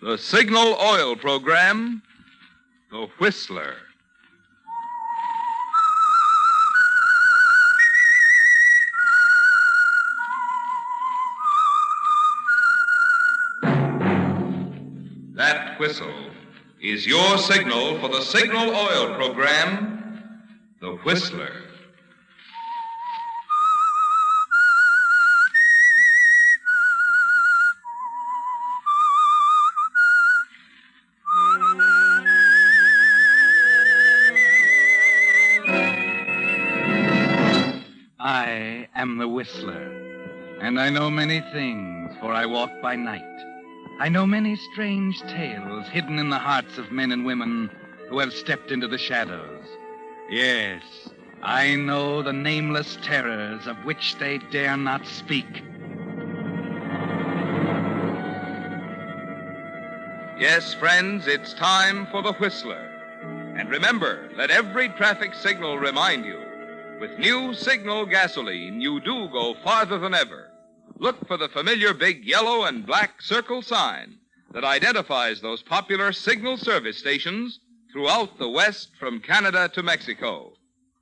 The Signal Oil Program, The Whistler. That whistle is your signal for the Signal Oil Program, The Whistler. I am the Whistler, and I know many things, for I walk by night. I know many strange tales hidden in the hearts of men and women who have stepped into the shadows. Yes, I know the nameless terrors of which they dare not speak. Yes, friends, it's time for The Whistler. And remember, let every traffic signal remind you, with new Signal gasoline, you do go farther than ever. Look for the familiar big yellow and black circle sign that identifies those popular Signal service stations throughout the West from Canada to Mexico.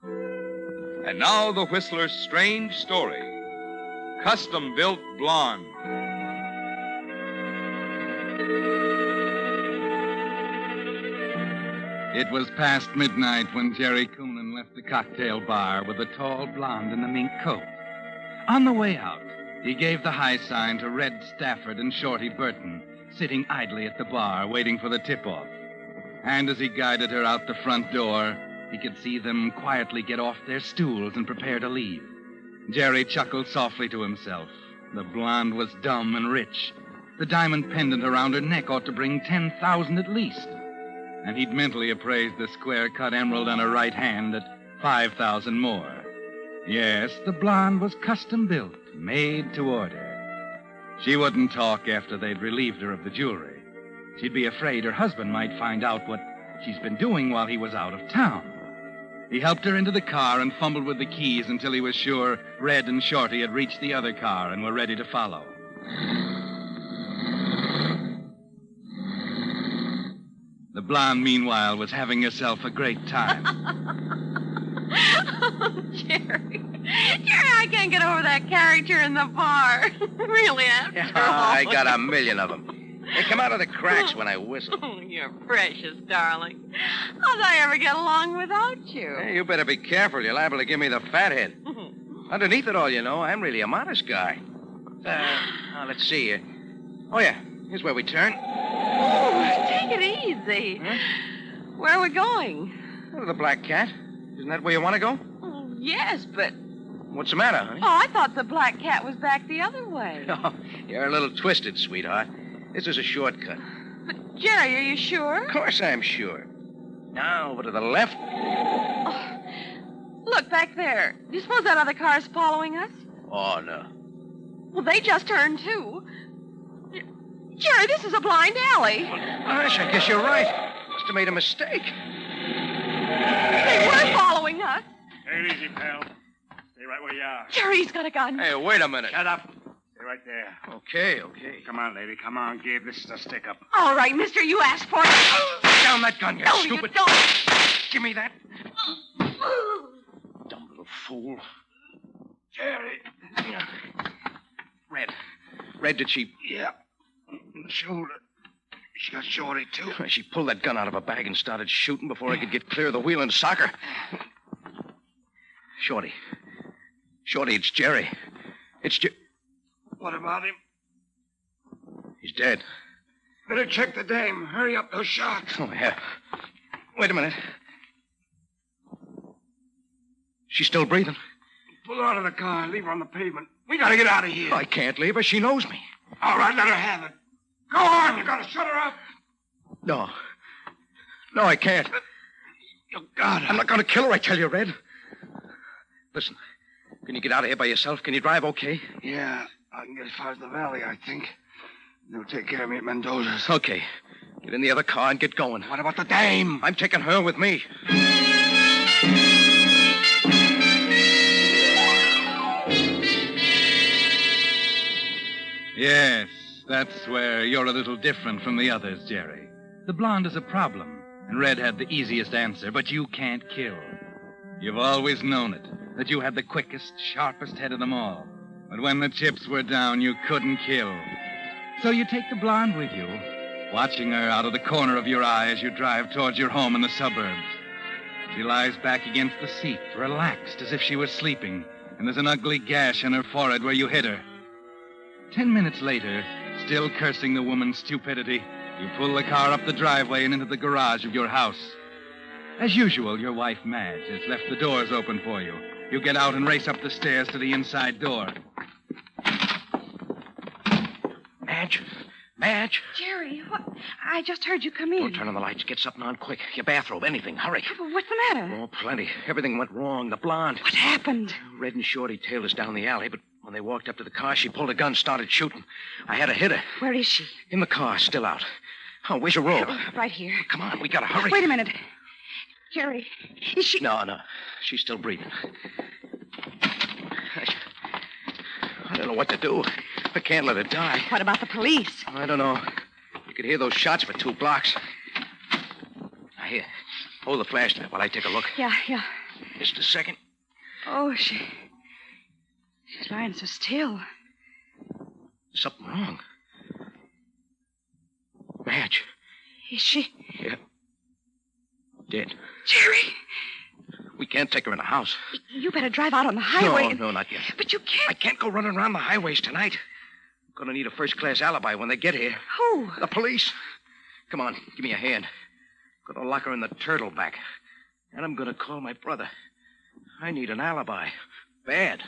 And now the Whistler's strange story, Custom-Built Blonde. It was past midnight when Jerry Coonan left the cocktail bar with a tall blonde in a mink coat. On the way out, he gave the high sign to Red Stafford and Shorty Burton, sitting idly at the bar waiting for the tip-off. And as he guided her out the front door, he could see them quietly get off their stools and prepare to leave. Jerry chuckled softly to himself. The blonde was dumb and rich. The diamond pendant around her neck ought to bring $10,000 at least. And he'd mentally appraised the square-cut emerald on her right hand at $5,000 more. Yes, the blonde was custom-built, made to order. She wouldn't talk after they'd relieved her of the jewelry. She'd be afraid her husband might find out what she's been doing while he was out of town. He helped her into the car and fumbled with the keys until he was sure Red and Shorty had reached the other car and were ready to follow. The blonde, meanwhile, was having herself a great time. Oh, Jerry, I can't get over that character in the bar. Really, after all. I got a million of them. They come out of the cracks when I whistle. Oh, you're precious, darling. How'd I ever get along without you? Hey, you better be careful. You're liable to give me the fathead. Underneath it all, you know, I'm really a modest guy. Now, let's see. Oh, yeah, here's where we turn. Oh, take it easy. Huh? Where are we going? Oh, the Black Cat. Isn't that where you want to go? Oh, yes, but... What's the matter, honey? Oh, I thought the Black Cat was back the other way. Oh, you're a little twisted, sweetheart. This is a shortcut. But, Jerry, are you sure? Of course I'm sure. Now, over to the left. Oh, look, back there. Do you suppose that other car's following us? Oh, no. Well, they just turned, too. Jerry, this is a blind alley. Gosh, I guess you're right. Must have made a mistake. They were following us. Take it easy, pal. Stay right where you are. Jerry's got a gun. Hey, wait a minute. Shut up. Stay right there. Okay. Come on, lady. Come on, Gabe. This is a stick-up. All right, mister, you asked for it. Put down that gun, you No, stupid. you don't. Give me that. Dumb little fool. Jerry. Red, did she... Yeah. In the shoulder. She got Shorty, too. She pulled that gun out of her bag and started shooting before I could get clear of the wheel and sock her. Shorty, it's Jerry. What about him? He's dead. Better check the dame. Hurry up, those shots. Oh, yeah. Wait a minute. She's still breathing. Pull her out of the car and leave her on the pavement. We gotta get out of here. I can't leave her. She knows me. All right, let her have it. Go on. You gotta shut her up. No, I can't. You got her. I'm not going to kill her, I tell you, Red. Listen, can you get out of here by yourself? Can you drive okay? Yeah, I can get as far as the valley, I think. They'll take care of me at Mendoza's. Okay. Get in the other car and get going. What about the dame? I'm taking her with me. Yes, That's where you're a little different from the others, Jerry. The blonde is a problem, and Red had the easiest answer, but you can't kill. You've always known it, that you had the quickest, sharpest head of them all. But when the chips were down, you couldn't kill. So you take the blonde with you, watching her out of the corner of your eye as you drive towards your home in the suburbs. She lies back against the seat, relaxed as if she was sleeping, and there's an ugly gash on her forehead where you hit her. 10 minutes later, still cursing the woman's stupidity, you pull the car up the driveway and into the garage of your house. As usual, your wife, Madge, has left the doors open for you. You get out and race up the stairs to the inside door. Madge. Jerry, what? I just heard you come in. Don't turn on the lights. Get something on quick. Your bathrobe, anything. Hurry. What's the matter? Oh, plenty. Everything went wrong. The blonde. What happened? Red and Shorty tailed us down the alley, but when they walked up to the car, she pulled a gun, started shooting. I had to hit her. Where is she? In the car, still out. Oh, where's your robe? Right here. Come on, we gotta hurry. Wait a minute. Jerry, is she... No. She's still breathing. I don't know what to do. I can't let her die. What about the police? I don't know. You could hear those shots for 2 blocks. Now, here. Hold the flashlight while I take a look. Yeah. Just a second. Oh, she's lying so still. There's something wrong. Madge. Is she? Yeah. Dead. Jerry! We can't take her in the house. You better drive out on the highway. No, not yet. But you can't. I can't go running around the highways tonight. I'm going to need a first-class alibi when they get here. Who? The police. Come on, give me a hand. I'm going to lock her in the Turtleback. And I'm going to call my brother. I need an alibi. Bad.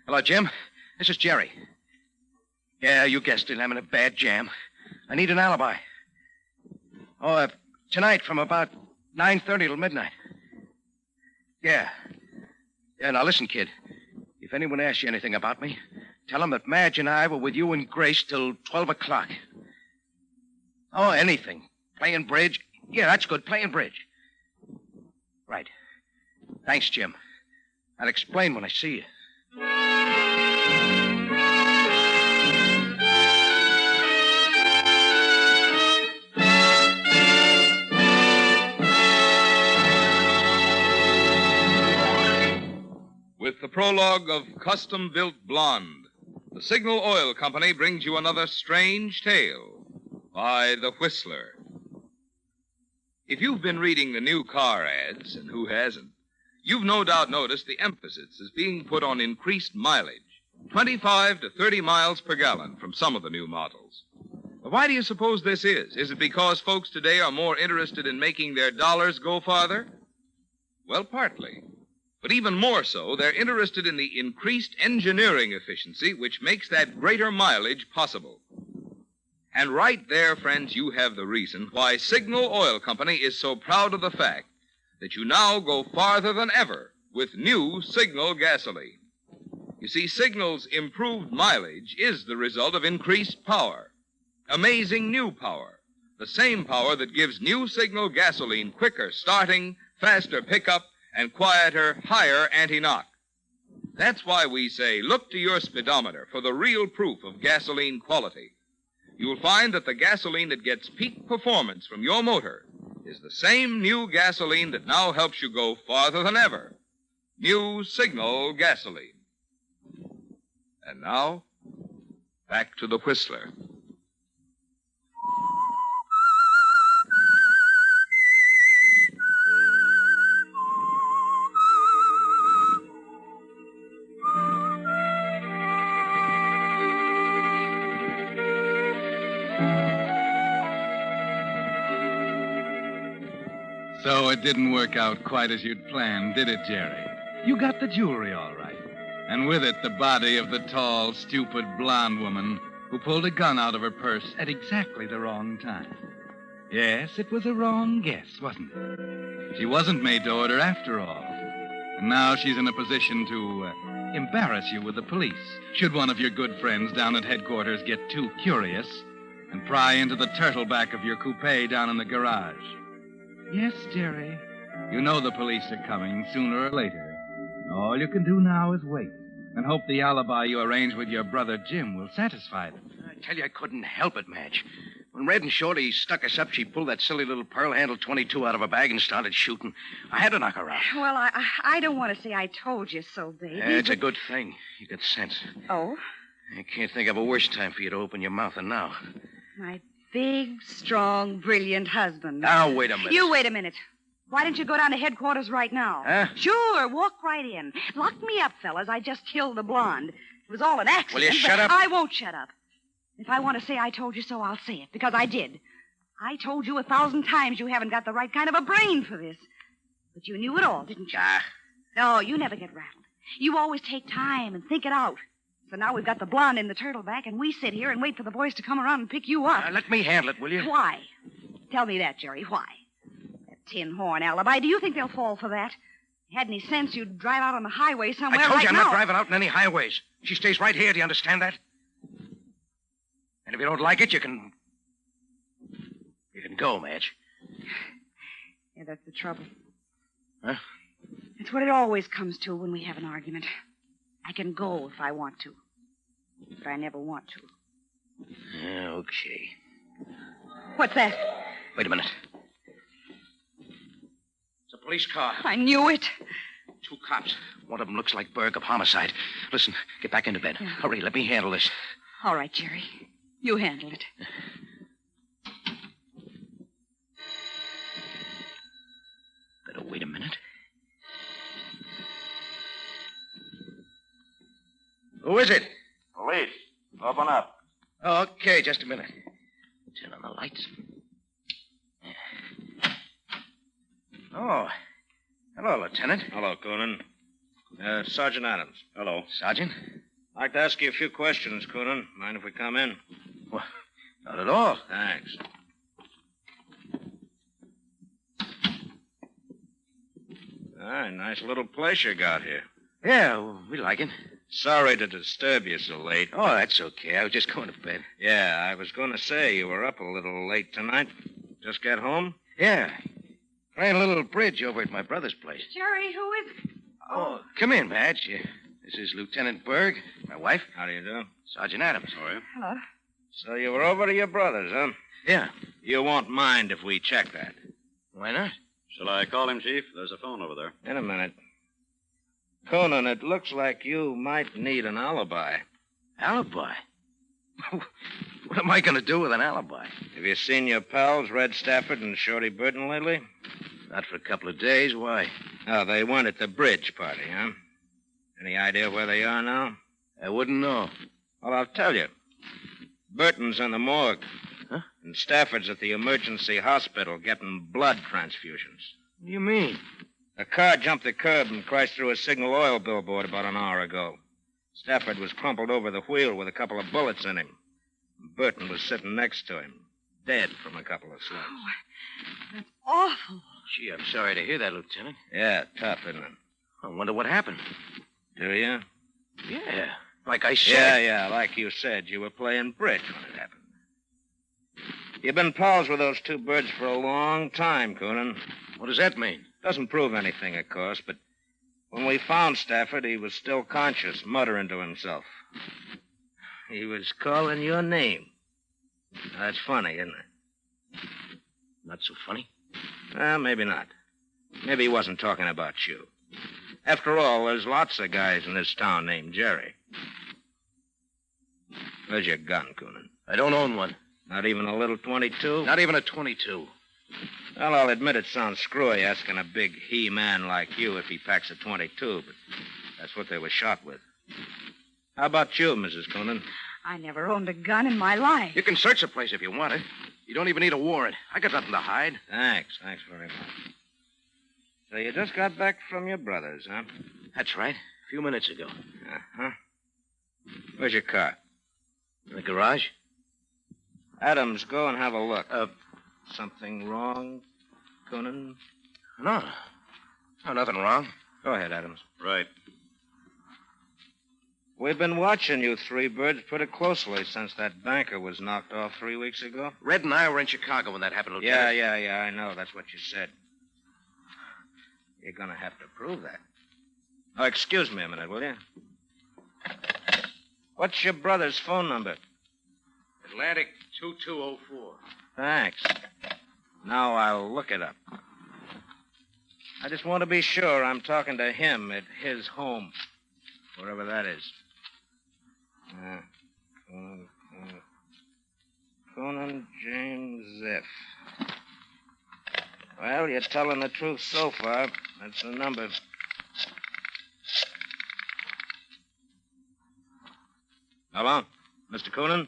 Hello, Jim. This is Jerry. Yeah, you guessed it. I'm in a bad jam. I need an alibi. Oh, tonight from about 9:30 till midnight. Yeah. Yeah, now listen, kid. If anyone asks you anything about me, tell them that Madge and I were with you and Grace till 12 o'clock. Oh, anything. Playing bridge. Yeah, that's good. Playing bridge. Right. Thanks, Jim. I'll explain when I see you. With the prologue of Custom-Built Blonde, the Signal Oil Company brings you another strange tale by The Whistler. If you've been reading the new car ads, and who hasn't, you've no doubt noticed the emphasis is being put on increased mileage, 25 to 30 miles per gallon from some of the new models. But why do you suppose this is? Is it because folks today are more interested in making their dollars go farther? Well, partly. But even more so, they're interested in the increased engineering efficiency which makes that greater mileage possible. And right there, friends, you have the reason why Signal Oil Company is so proud of the fact that you now go farther than ever with new Signal gasoline. You see, Signal's improved mileage is the result of increased power. Amazing new power. The same power that gives new Signal gasoline quicker starting, faster pickup, and quieter, higher anti-knock. That's why we say, look to your speedometer for the real proof of gasoline quality. You'll find that the gasoline that gets peak performance from your motor is the same new gasoline that now helps you go farther than ever. New Signal gasoline. And now, back to the Whistler. So it didn't work out quite as you'd planned, did it, Jerry? You got the jewelry all right. And with it, the body of the tall, stupid blonde woman who pulled a gun out of her purse at exactly the wrong time. Yes, it was a wrong guess, wasn't it? She wasn't made to order after all. And now she's in a position to embarrass you with the police, should one of your good friends down at headquarters get too curious and pry into the turtleback of your coupe down in the garage. Yes, Jerry, You know the police are coming sooner or later. All you can do now is wait and hope the alibi you arranged with your brother Jim will satisfy them. I tell you, I couldn't help it, Madge. When Red and Shorty stuck us up, she pulled that silly little pearl-handled .22 out of her bag and started shooting. I had to knock her out. Well, I don't want to say I told you so, baby. Yeah, it's a good thing. You got sense. Oh? I can't think of a worse time for you to open your mouth than now. My big, strong, brilliant husband. Now, wait a minute. You wait a minute. Why don't you go down to headquarters right now? Huh? Sure, walk right in. Lock me up, fellas. I just killed the blonde. It was all an accident. Will you shut up? I won't shut up. If I want to say I told you so, I'll say it, because I did. I told you 1,000 times you haven't got the right kind of a brain for this. But you knew it all, didn't you? Ah. No, you never get rattled. You always take time and think it out. So now we've got the blonde in the turtleback, and we sit here and wait for the boys to come around and pick you up. Let me handle it, will you? Why? Tell me that, Jerry. Why? That tin horn alibi. Do you think they'll fall for that? If you had any sense, you'd drive out on the highway somewhere I told right you I'm now. not driving out in any highways. She stays right here. Do you understand that? And if you don't like it, you can go, Madge. Yeah, that's the trouble. Huh? It's what it always comes to when we have an argument. I can go if I want to. But I never want to. Okay. What's that? Wait a minute. It's a police car. I knew it. 2 cops. One of them looks like Berg of homicide. Listen, get back into bed. Yeah. Hurry, let me handle this. All right, Jerry. You handle it. Better wait a minute. Who is it? Police. Open up. Okay, just a minute. Turn on the lights. Oh. Hello, Lieutenant. Hello, Coonan. Sergeant Adams. Hello. Sergeant? I'd like to ask you a few questions, Coonan. Mind if we come in? Well, not at all. Thanks. Nice little place you got here. Yeah, we like it. Sorry to disturb you so late. Oh, that's okay. I was just going to bed. Yeah, I was going to say you were up a little late tonight. Just get home? Yeah. Playing a little bridge over at my brother's place. Jerry, who is it? Oh, come in, Madge. This is Lieutenant Berg, my wife. How do you do? Sergeant Adams. How are you? Hello. So you were over to your brother's, huh? Yeah. You won't mind if we check that. Why not? Shall I call him, Chief? There's a phone over there. In a minute. Coonan, it looks like you might need an alibi. Alibi? What am I going to do with an alibi? Have you seen your pals, Red Stafford and Shorty Burton, lately? Not for a couple of days. Why? Oh, they weren't at the bridge party, huh? Any idea where they are now? I wouldn't know. Well, I'll tell you. Burton's in the morgue. Huh? And Stafford's at the emergency hospital getting blood transfusions. What do you mean? A car jumped the curb and crashed through a Signal Oil billboard about an hour ago. Stafford was crumpled over the wheel with a couple of bullets in him. Burton was sitting next to him, dead from a couple of slugs. Oh, that's awful. Gee, I'm sorry to hear that, Lieutenant. Yeah, tough, isn't it? I wonder what happened. Do you? Yeah, like I said. Yeah, like you said. You were playing bridge when it happened. You've been pals with those two birds for a long time, Coonan. What does that mean? Doesn't prove anything, of course, but when we found Stafford, he was still conscious, muttering to himself. He was calling your name. That's funny, isn't it? Not so funny. Well, maybe not. Maybe he wasn't talking about you. After all, there's lots of guys in this town named Jerry. Where's your gun, Coonan? I don't own one. Not even a little .22? Not even a .22. Well, I'll admit it sounds screwy asking a big he-man like you if he packs a .22, but that's what they were shot with. How about you, Mrs. Coonan? I never owned a gun in my life. You can search the place if you want it. You don't even need a warrant. I got nothing to hide. Thanks very much. So you just got back from your brother's, huh? That's right. A few minutes ago. Uh-huh. Where's your car? In the garage? Adams, go and have a look. Something wrong, Coonan? No. No, nothing wrong. Go ahead, Adams. Right. We've been watching you three birds pretty closely since that banker was knocked off 3 weeks ago. Red and I were in Chicago when that happened, Lieutenant. Yeah, I know. That's what you said. You're going to have to prove that. Oh, excuse me a minute, will you? What's your brother's phone number? Atlantic 2204. Thanks. Now I'll look it up. I just want to be sure I'm talking to him at his home, wherever that is. Conan James Ziff. Well, you're telling the truth so far. That's the number. Hello? Mr. Coonan?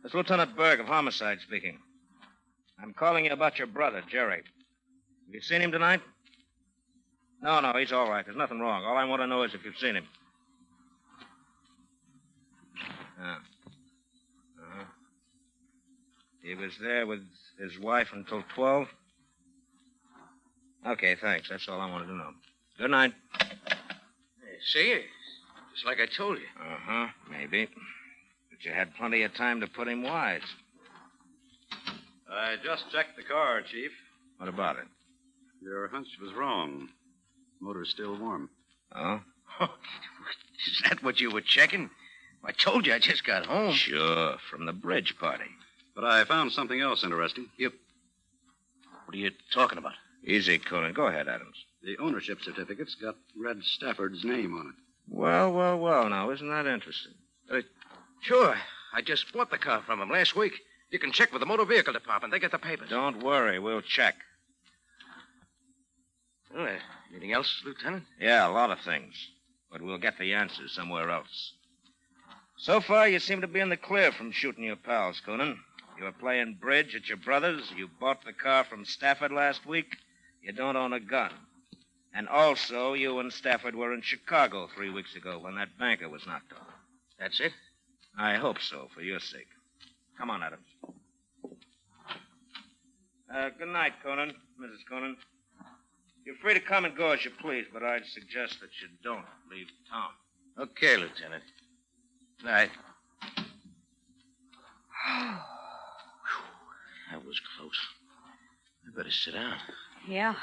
It's Lieutenant Berg of Homicide speaking. I'm calling you about your brother, Jerry. Have you seen him tonight? No, he's all right. There's nothing wrong. All I want to know is if you've seen him. He was there with his wife until 12? Okay, thanks. That's all I wanted to know. Good night. See? Just like I told you. Uh-huh, maybe. But you had plenty of time to put him wise. I just checked the car, Chief. What about it? Your hunch was wrong. Motor's still warm. Oh? Is that what you were checking? I told you I just got home. Sure, from the bridge party. But I found something else interesting. What are you talking about? Easy, Coonan. Go ahead, Adams. The ownership certificate's got Red Stafford's name on it. Well. Now, isn't that interesting? Sure. I just bought the car from him last week. You can check with the motor vehicle department. They get the papers. Don't worry. We'll check. Oh, anything else, Lieutenant? Yeah, a lot of things. But we'll get the answers somewhere else. So far, you seem to be in the clear from shooting your pals, Coonan. You were playing bridge at your brother's. You bought the car from Stafford last week. You don't own a gun. And also, you and Stafford were in Chicago 3 weeks ago when that banker was knocked off. That's it? I hope so, for your sake. Come on, Adams. Good night, Coonan, Mrs. Coonan. You're free to come and go as you please, but I'd suggest that you don't leave town. Okay, Lieutenant. Night. That was close. I better sit down. Yeah.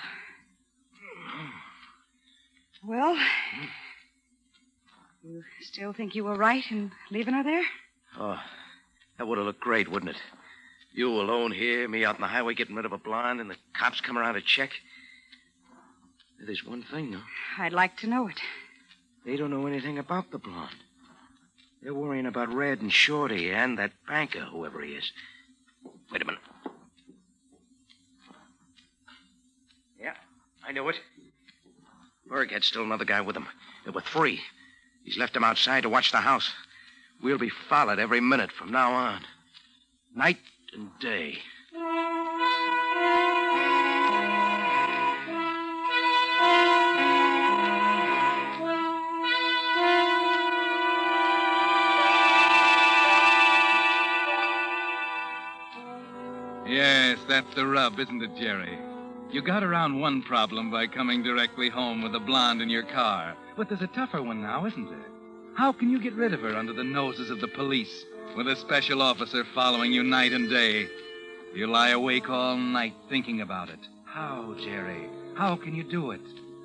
Well, you still think you were right in leaving her there? Oh, that would have looked great, wouldn't it? You alone here, me out on the highway getting rid of a blonde, and the cops come around to check. There's one thing, though. I'd like to know it. They don't know anything about the blonde. They're worrying about Red and Shorty and that banker, whoever he is. Wait a minute. Yeah, I knew it. Berg had still another guy with him. There were 3. He's left him outside to watch the house. We'll be followed every minute from now on. Night and day. Yes, that's the rub, isn't it, Jerry? You got around one problem by coming directly home with a blonde in your car. But there's a tougher one now, isn't there? How can you get rid of her under the noses of the police with a special officer following you night and day? You lie awake all night thinking about it. How, Jerry? How can you do it?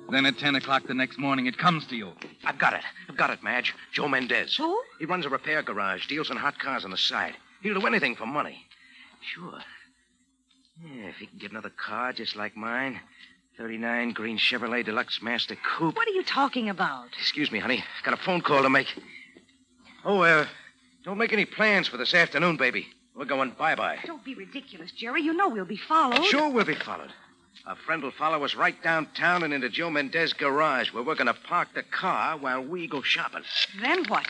Then at 10 o'clock the next morning it comes to you. I've got it, Madge. Joe Mendez. Who? He runs a repair garage, deals in hot cars on the side. He'll do anything for money. Sure. Yeah, if he can get another car just like mine. 39 green Chevrolet Deluxe Master Coupe. What are you talking about? Excuse me, honey. Got a phone call to make. Oh, don't make any plans for this afternoon, baby. We're going bye-bye. Don't be ridiculous, Jerry. You know we'll be followed. Sure we'll be followed. A friend will follow us right downtown and into Joe Mendez's garage, where we're going to park the car while we go shopping. Then what?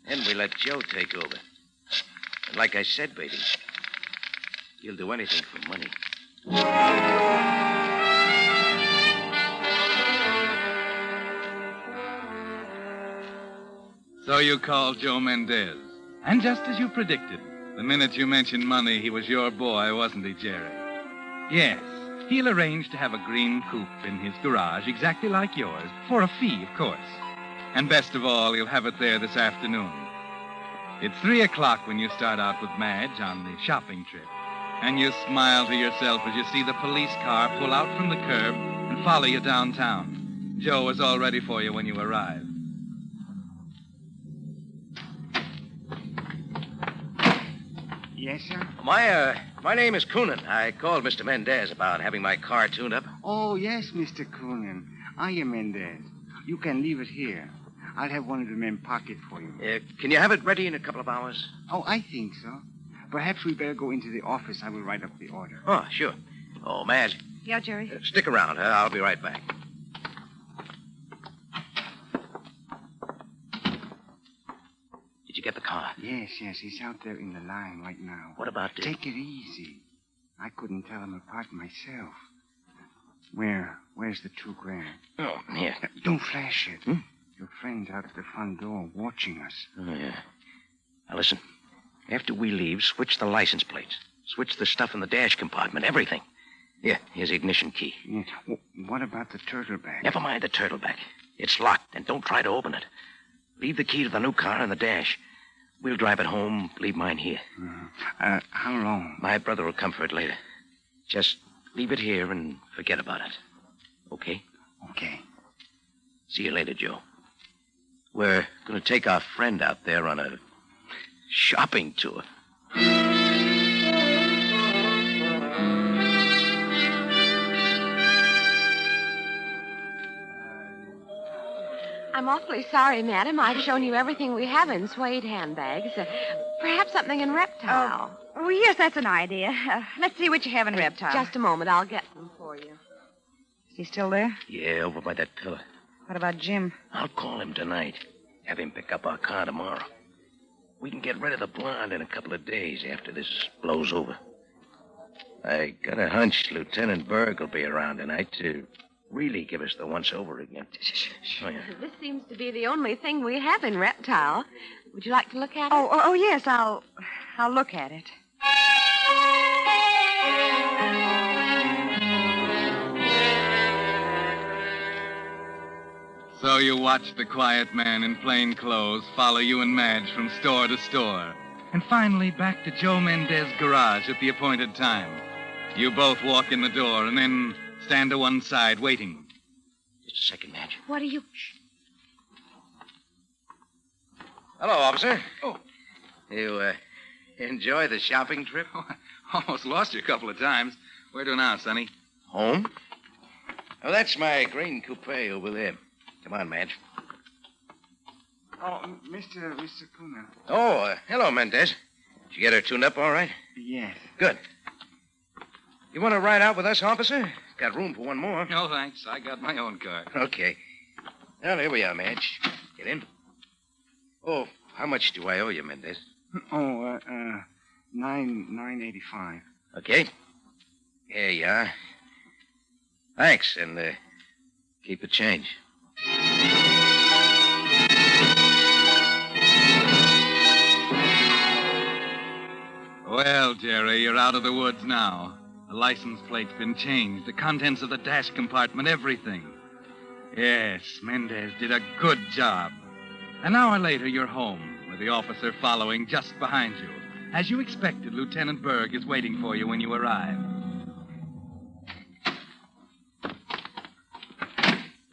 Then we let Joe take over. And like I said, baby, he'll do anything for money. So you called Joe Mendez. And just as you predicted, the minute you mentioned money, he was your boy, wasn't he, Jerry? Yes, he'll arrange to have a green coupe in his garage, exactly like yours, for a fee, of course. And best of all, he'll have it there this afternoon. It's 3 o'clock when you start out with Madge on the shopping trip. And you smile to yourself as you see the police car pull out from the curb and follow you downtown. Joe is all ready for you when you arrive. Yes, sir? My name is Coonan. I called Mr. Mendez about having my car tuned up. Oh, yes, Mr. Coonan. I am Mendez. You can leave it here. I'll have one of the men park it for you. Can you have it ready in a couple of hours? Oh, I think so. Perhaps we better go into the office. I will write up the order. Oh, sure. Oh, Madge, Yeah, Jerry? stick around, huh? I'll be right back. Did you get the car? Yes, he's out there in the line right now. What about this? Take it easy. I couldn't tell them apart myself. Where's the $2,000? Oh, here. Don't flash it. Your friend's out at the front door watching us. Oh, yeah. Now, listen. After we leave, switch the license plates. Switch the stuff in the dash compartment, everything. Here's the ignition key. Yeah. What about the turtle bag? Never mind the turtle bag. It's locked, and don't try to open it. Leave the key to the new car in the dash. We'll drive it home, leave mine here. How long? My brother will come for it later. Just leave it here and forget about it. Okay? Okay. See you later, Joe. We're going to take our friend out there on a shopping tour. I'm awfully sorry, madam. I've shown you everything we have in suede handbags. Perhaps something in reptile. Oh, yes, that's an idea. Let's see what you have in reptile. Just a moment. I'll get them for you. Is he still there? Yeah, over by that pillar. What about Jim? I'll call him tonight. Have him pick up our car tomorrow. We can get rid of the blonde in a couple of days after this blows over. I got a hunch Lieutenant Berg will be around tonight to really give us the once-over again. Oh, yeah. This seems to be the only thing we have in reptile. Would you like to look at it? Oh, yes, I'll look at it. So you watch the quiet man in plain clothes follow you and Madge from store to store, and finally back to Joe Mendez's garage at the appointed time. You both walk in the door and then stand to one side waiting. Just a second, Madge. What are you... Hello, officer. Oh. You, enjoy the shopping trip? Oh, I almost lost you a couple of times. Where to now, Sonny? Home? Oh, that's my green coupe over there. Come on, Madge. Oh, Mr. Coonan. Oh, hello, Mendez. Did you get her tuned up all right? Yes. Good. You want to ride out with us, officer? Got room for one more. No, thanks. I got my own car. Okay. Well, here we are, Madge. Get in. Oh, how much do I owe you, Mendez? Oh, $9.85. Okay. Here you are. Thanks, and keep the change. Well, Jerry, you're out of the woods now. The license plate's been changed, the contents of the dash compartment, everything. Yes, Mendez did a good job. An hour later, you're home, with the officer following just behind you. As you expected, Lieutenant Berg is waiting for you when you arrive.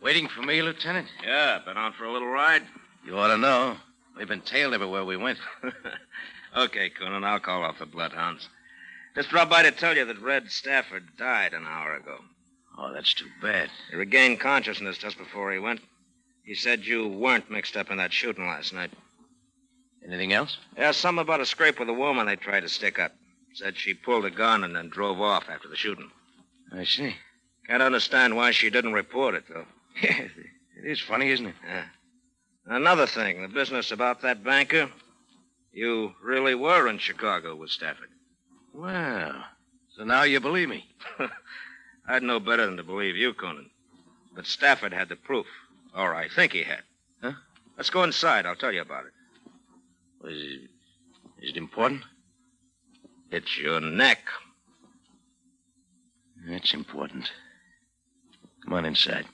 Waiting for me, Lieutenant? Yeah, been out for a little ride. You ought to know. We've been tailed everywhere we went. Okay, Coonan, I'll call off the bloodhounds. Just dropped by to tell you that Red Stafford died an hour ago. Oh, that's too bad. He regained consciousness just before he went. He said you weren't mixed up in that shooting last night. Anything else? Yeah, something about a scrape with a woman they tried to stick up. Said she pulled a gun and then drove off after the shooting. I see. Can't understand why she didn't report it, though. Yeah, it is funny, isn't it? Yeah. Another thing, the business about that banker. You really were in Chicago with Stafford. Well, so now you believe me. I'd know better than to believe you, Coonan. But Stafford had the proof. Or I think he had. Huh? Let's go inside. I'll tell you about it. Is it important? It's your neck. That's important. Come on inside.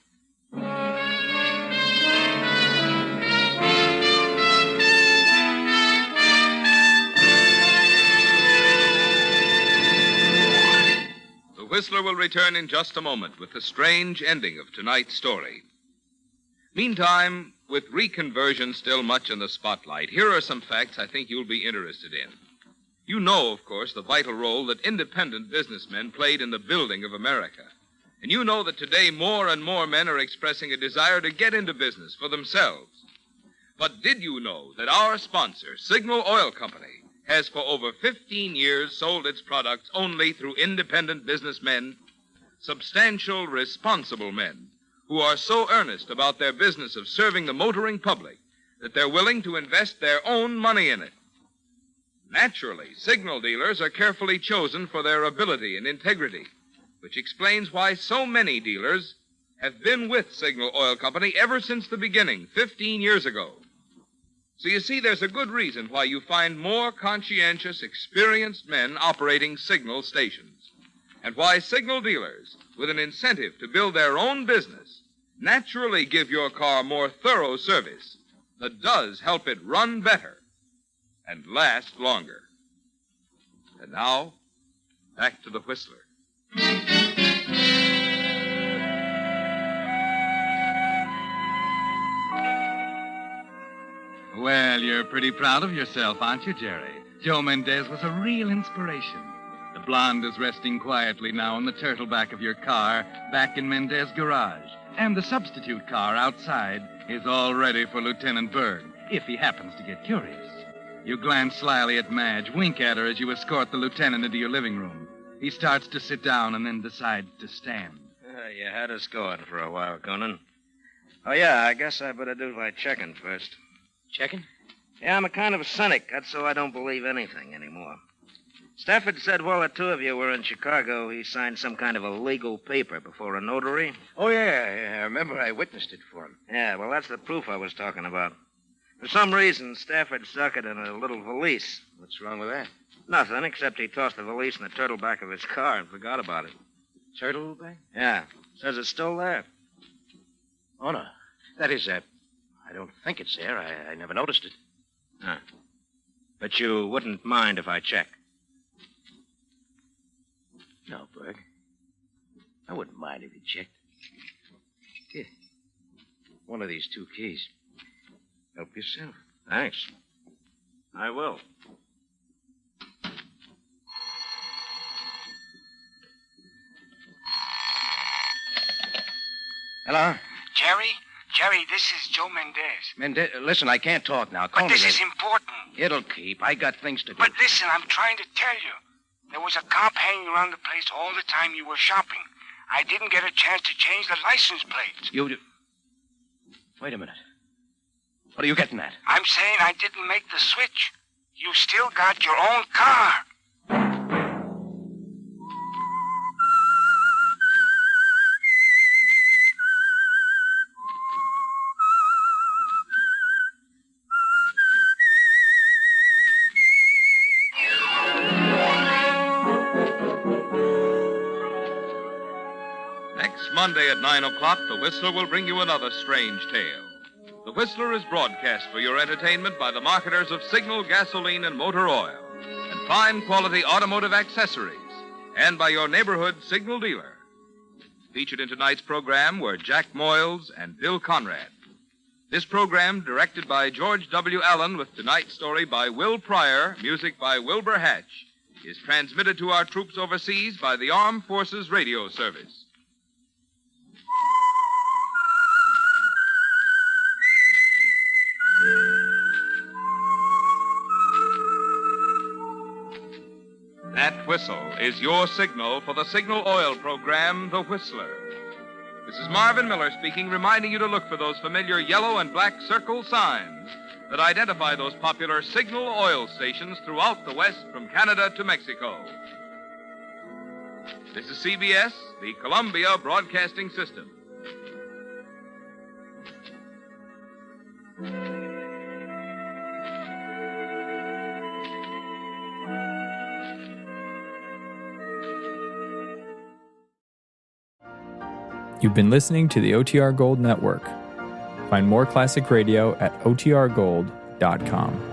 The Whistler will return in just a moment with the strange ending of tonight's story. Meantime, with reconversion still much in the spotlight, here are some facts I think you'll be interested in. You know, of course, the vital role that independent businessmen played in the building of America. And you know that today more and more men are expressing a desire to get into business for themselves. But did you know that our sponsor, Signal Oil Company, has for over 15 years sold its products only through independent businessmen, substantial, responsible men, who are so earnest about their business of serving the motoring public that they're willing to invest their own money in it. Naturally, signal dealers are carefully chosen for their ability and integrity, which explains why so many dealers have been with Signal Oil Company ever since the beginning, 15 years ago. So you see, there's a good reason why you find more conscientious, experienced men operating signal stations, and why signal dealers, with an incentive to build their own business, naturally give your car more thorough service that does help it run better and last longer. And now, back to the Whistler. Well, you're pretty proud of yourself, aren't you, Jerry? Joe Mendez was a real inspiration. The Blond is resting quietly now in the turtleback of your car back in Mendez garage. And the substitute car outside is all ready for Lieutenant Berg, if he happens to get curious. You glance slyly at Madge, wink at her as you escort the lieutenant into your living room. He starts to sit down and then decides to stand. You had us going for a while, Conan. Oh, yeah, I guess I better do my checking first. Checking? Yeah, I'm a kind of a cynic. That's so I don't believe anything anymore. Stafford said while the two of you were in Chicago, he signed some kind of a legal paper before a notary. Oh, yeah. I remember I witnessed it for him. Yeah, well, that's the proof I was talking about. For some reason, Stafford stuck it in a little valise. What's wrong with that? Nothing, except he tossed the valise in the turtle back of his car and forgot about it. Turtle bag? Yeah. Says it's still there. Oh, no. That is, I don't think it's there. I never noticed it. Huh. But you wouldn't mind if I check? No, Berg. I wouldn't mind if you checked. Here. One of these two keys. Help yourself. Thanks. I will. Hello? Jerry, this is Joe Mendez. Listen, I can't talk now. Call But me this later. is important. It'll keep. I got things to do. But listen, I'm trying to tell you. There was a cop hanging around the place all the time you were shopping. I didn't get a chance to change the license plates. Wait a minute. What are you getting at? I'm saying I didn't make the switch. You still got your own car. Next Monday at 9 o'clock, The Whistler will bring you another strange tale. The Whistler is broadcast for your entertainment by the marketers of Signal gasoline and motor oil and fine quality automotive accessories, and by your neighborhood Signal dealer. Featured in tonight's program were Jack Moyles and Bill Conrad. This program, directed by George W. Allen, with tonight's story by Will Pryor, music by Wilbur Hatch, is transmitted to our troops overseas by the Armed Forces Radio Service. That whistle is your signal for the Signal Oil program, The Whistler. This is Marvin Miller speaking, reminding you to look for those familiar yellow and black circle signs that identify those popular Signal oil stations throughout the West from Canada to Mexico. This is CBS, the Columbia Broadcasting System. You've been listening to the OTR Gold Network. Find more classic radio at otrgold.com.